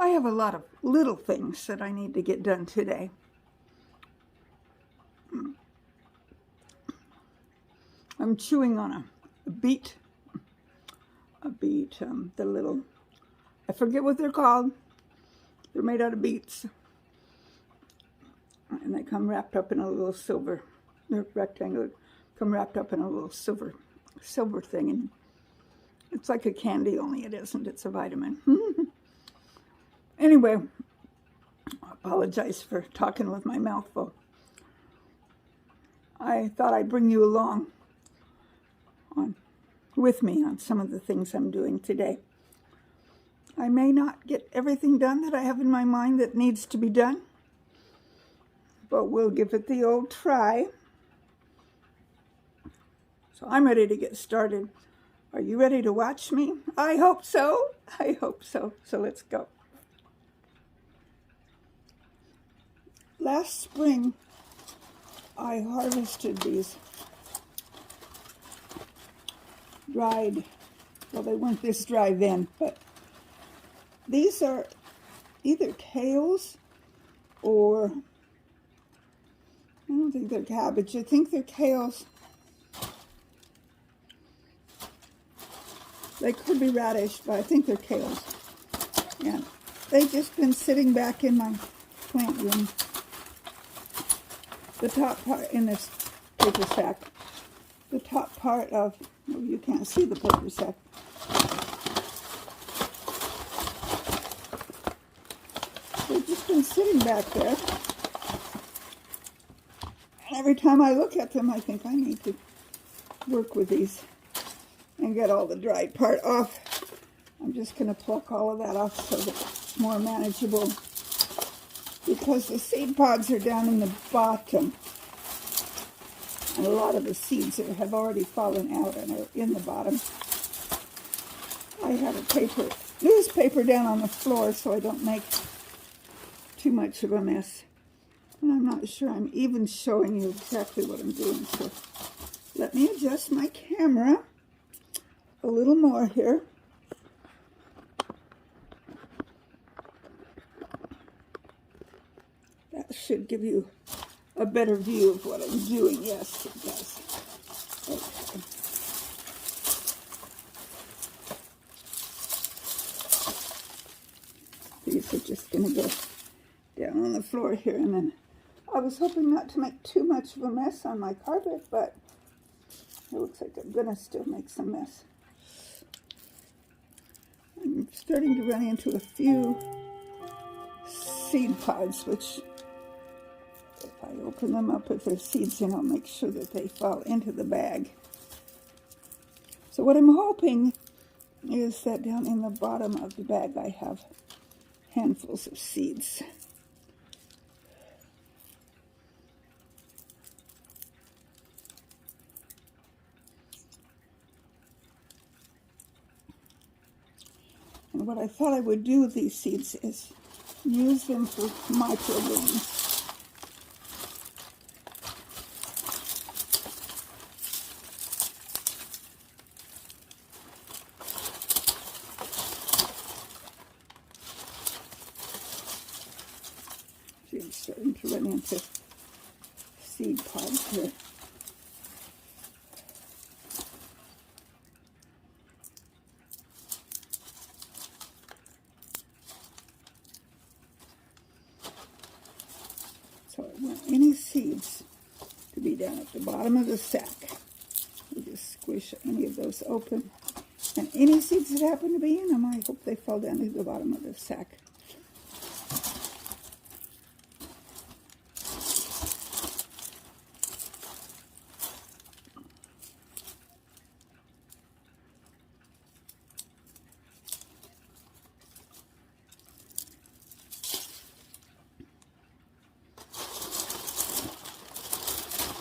I have a lot of little things that I need to get done today. I'm chewing on a beet, the little, I forget what they're called. They're made out of beets. And they come wrapped up in a little silver, they're rectangular, come wrapped up in a little silver thing. And it's like a candy, only it isn't, it's a vitamin. Anyway, I apologize for talking with my mouth full. I thought I'd bring you along with me on some of the things I'm doing today. I may not get everything done that I have in my mind that needs to be done, but we'll give it the old try. So I'm ready to get started. Are you ready to watch me? I hope so. I hope so. So let's go. Last spring, I harvested these dried, well, they weren't this dry then, but these are either kales or, I don't think they're cabbage, I think they're kales. They could be radish, but I think they're kales. And they've just been sitting back in my plant room. The top part in this paper sack, the top part of, oh, you can't see the paper sack. They've just been sitting back there. And every time I look at them, I think I need to work with these and get all the dried part off. I'm just going to pluck all of that off so that it's more manageable, because the seed pods are down in the bottom. And a lot of the seeds have already fallen out and are in the bottom. I have a newspaper down on the floor so I don't make too much of a mess. And I'm not sure I'm even showing you exactly what I'm doing. So let me adjust my camera a little more here. That should give you a better view of what I'm doing. Yes, it does. Okay. These are just going to go down on the floor here, and then I was hoping not to make too much of a mess on my carpet, but it looks like I'm going to still make some mess. I'm starting to run into a few seed pods, which if I open them up, if there's seeds in, I'll make sure that they fall into the bag. So what I'm hoping is that down in the bottom of the bag I have handfuls of seeds. And what I thought I would do with these seeds is use them for microgreens. See, I'm starting to run into seed pods here. So I want any seeds to be down at the bottom of the sack. We just squish any of those open. And any seeds that happen to be in them, I hope they fall down to the bottom of the sack.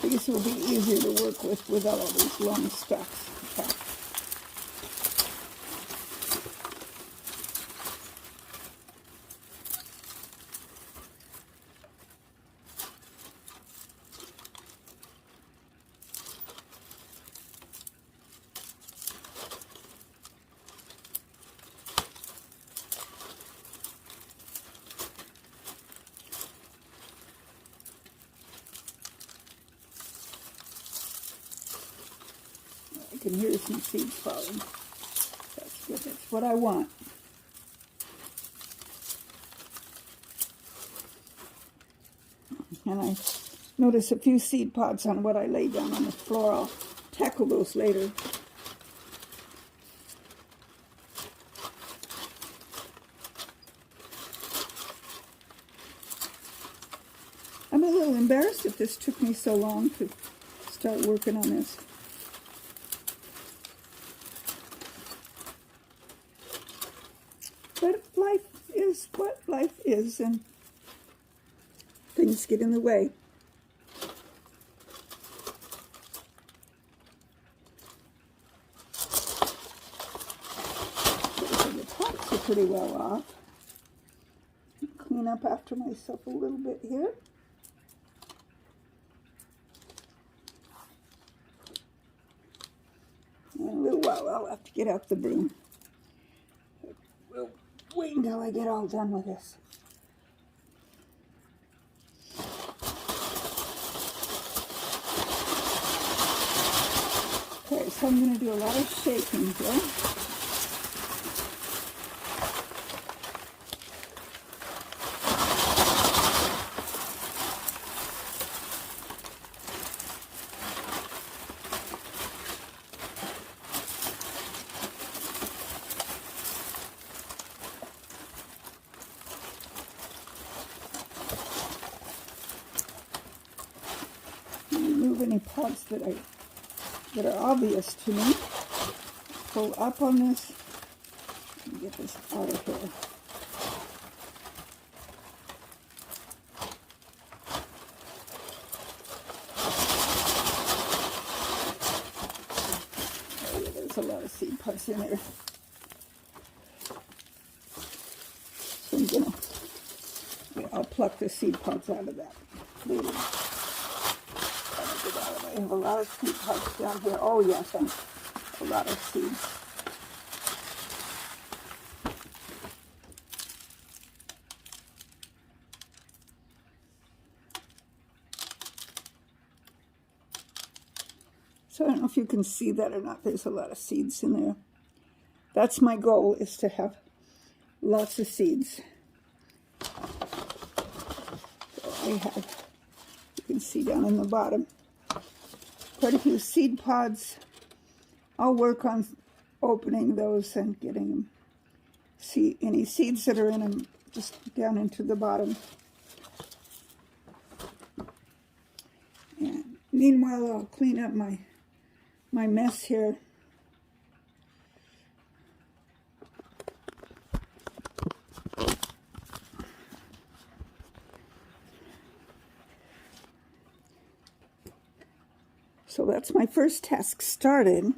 These will be easier to work with without all these long stalks. Okay. can hear some seeds falling. That's good. That's what I want. And I notice a few seed pods on what I lay down on the floor. I'll tackle those later. I'm a little embarrassed that this took me so long to start working on this. But life is what life is, and things get in the way. The tops are pretty well off. Clean up after myself a little bit here. In a little while, I'll have to get out the broom. We'll wait until I get all done with this. Okay, so I'm going to do a lot of shaking here. Remove any pods that are obvious to me. Pull up on this and get this out of here. Oh, yeah, there's a lot of seed pods in there. So I'm gonna, I'll pluck the seed pods out of that later. I have a lot of seed pods down here. Oh yes, and a lot of seeds. So I don't know if you can see that or not. There's a lot of seeds in there. That's my goal, is to have lots of seeds. So I have, you can see down in the bottom, quite a few seed pods. I'll work on opening those and getting them, see any seeds that are in them just down into the bottom. And meanwhile, I'll clean up my mess here. So that's my first task started.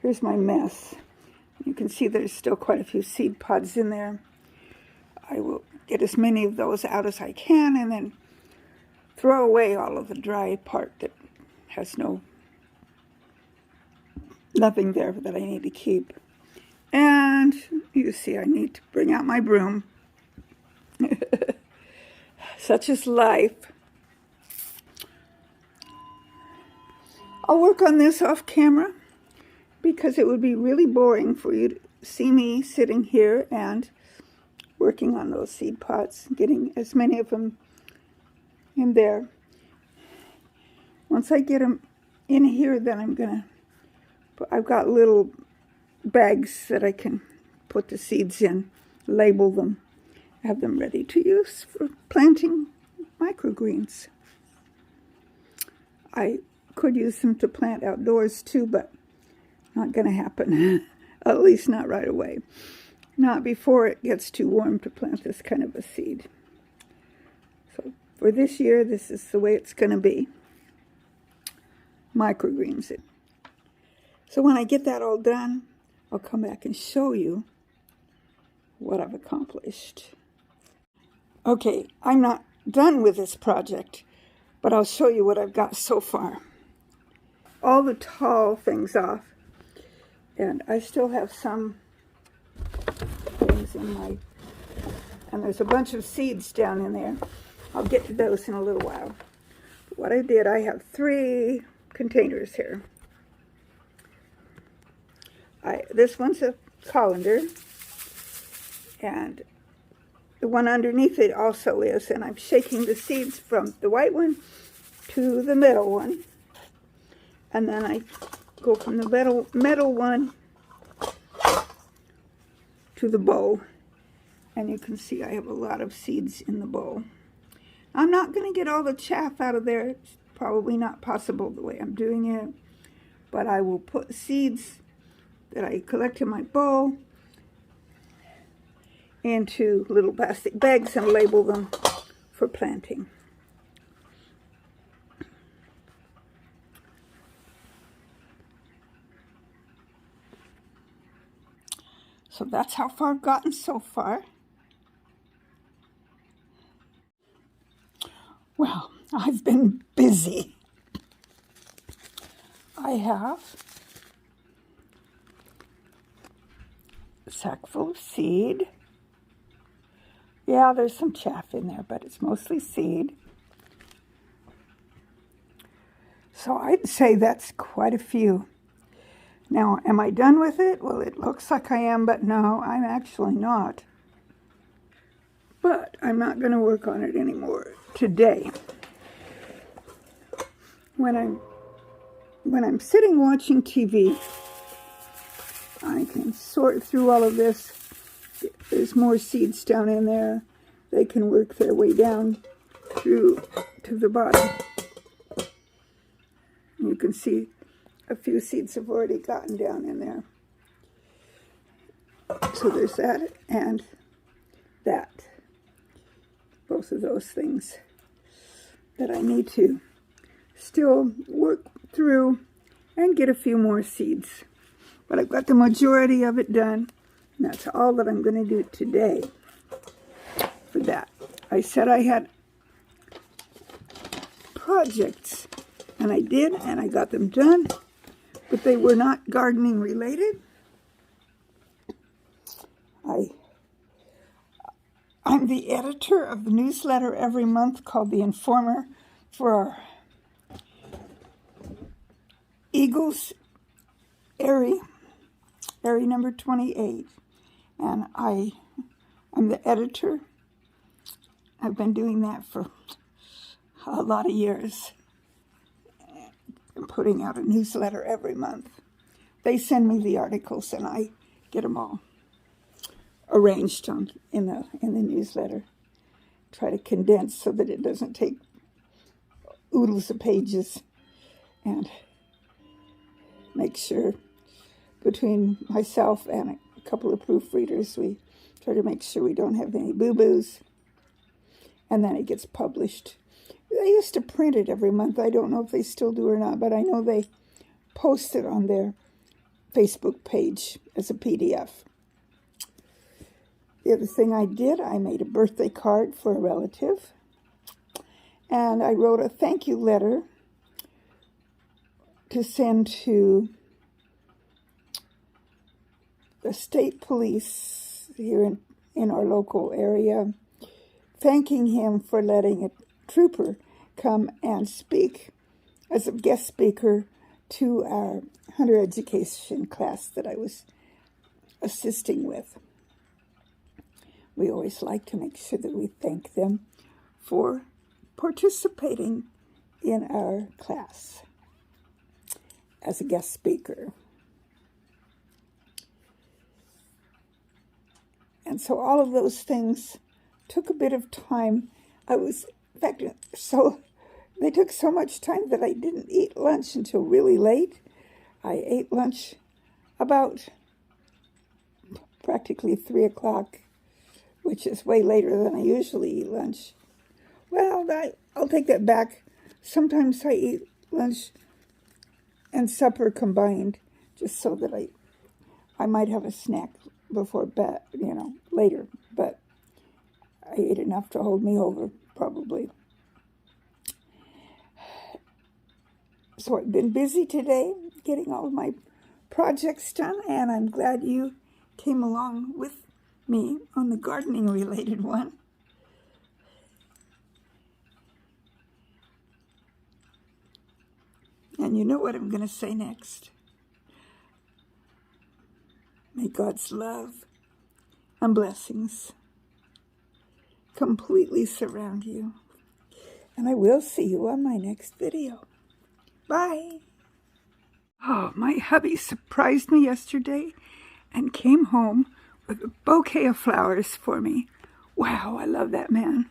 Here's my mess. You can see there's still quite a few seed pods in there. I will get as many of those out as I can and then throw away all of the dry part that has nothing there that I need to keep. And you see I need to bring out my broom. Such is life. I'll work on this off camera because it would be really boring for you to see me sitting here and working on those seed pods, getting as many of them in there. Once I get them in here, then I've got little bags that I can put the seeds in, label them, have them ready to use for planting microgreens. I could use them to plant outdoors too, but not going to happen. At least not right away. Not before it gets too warm to plant this kind of a seed. So for this year, this is the way it's going to be. Microgreens. So when I get that all done, I'll come back and show you what I've accomplished. Okay, I'm not done with this project, but I'll show you what I've got so far. All the tall things off, and I still have some things in and there's a bunch of seeds down in there. I'll get to those in a little while. But what I did, I have 3 containers here. This one's a colander, and the one underneath it also is, and I'm shaking the seeds from the white one to the metal one, and then I go from the metal one to the bowl, and you can see I have a lot of seeds in the bowl. I'm not going to get all the chaff out of there. It's probably not possible the way I'm doing it, but I will put seeds that I collect in my bowl into little plastic bags and label them for planting. So that's how far I've gotten so far. Well, I've been busy. I have a sack full of seed. Yeah, there's some chaff in there, but it's mostly seed. So I'd say that's quite a few. Now, am I done with it? Well, it looks like I am, but no, I'm actually not. But I'm not going to work on it anymore today. When I'm sitting watching TV, I can sort through all of this. There's more seeds down in there. They can work their way down through to the bottom. You can see a few seeds have already gotten down in there. So there's that and that. Both of those things that I need to still work through and get a few more seeds. But I've got the majority of it done. And that's all that I'm going to do today for that. I said I had projects, and I did, and I got them done. But they were not gardening related. I'm the editor of the newsletter every month called The Informer for our Eagles Airy number 28. And I'm the editor. I've been doing that for a lot of years. I'm putting out a newsletter every month. They send me the articles and I get them all arranged in the newsletter. Try to condense so that it doesn't take oodles of pages, and make sure between myself and a couple of proofreaders we try to make sure we don't have any boo-boos, and then it gets published. They used to print it every month. I don't know if they still do or not, but I know they post it on their Facebook page as a PDF. The other thing I did, I made a birthday card for a relative, and I wrote a thank you letter to send to the state police here in our local area, thanking him for letting a trooper come and speak as a guest speaker to our hunter education class that I was assisting with. We always like to make sure that we thank them for participating in our class as a guest speaker. And so all of those things took a bit of time. In fact, they took so much time that I didn't eat lunch until really late. I ate lunch about practically 3 o'clock, which is way later than I usually eat lunch. Well, I'll take that back. Sometimes I eat lunch and supper combined, just so that I might have a snack before bed, later. But I ate enough to hold me over, probably. So I've been busy today getting all of my projects done, and I'm glad you came along with me on the gardening related one. And you know what I'm going to say next. May God's love and blessings completely surround you. And I will see you on my next video. Bye. Oh, my hubby surprised me yesterday and came home with a bouquet of flowers for me. Wow, I love that man.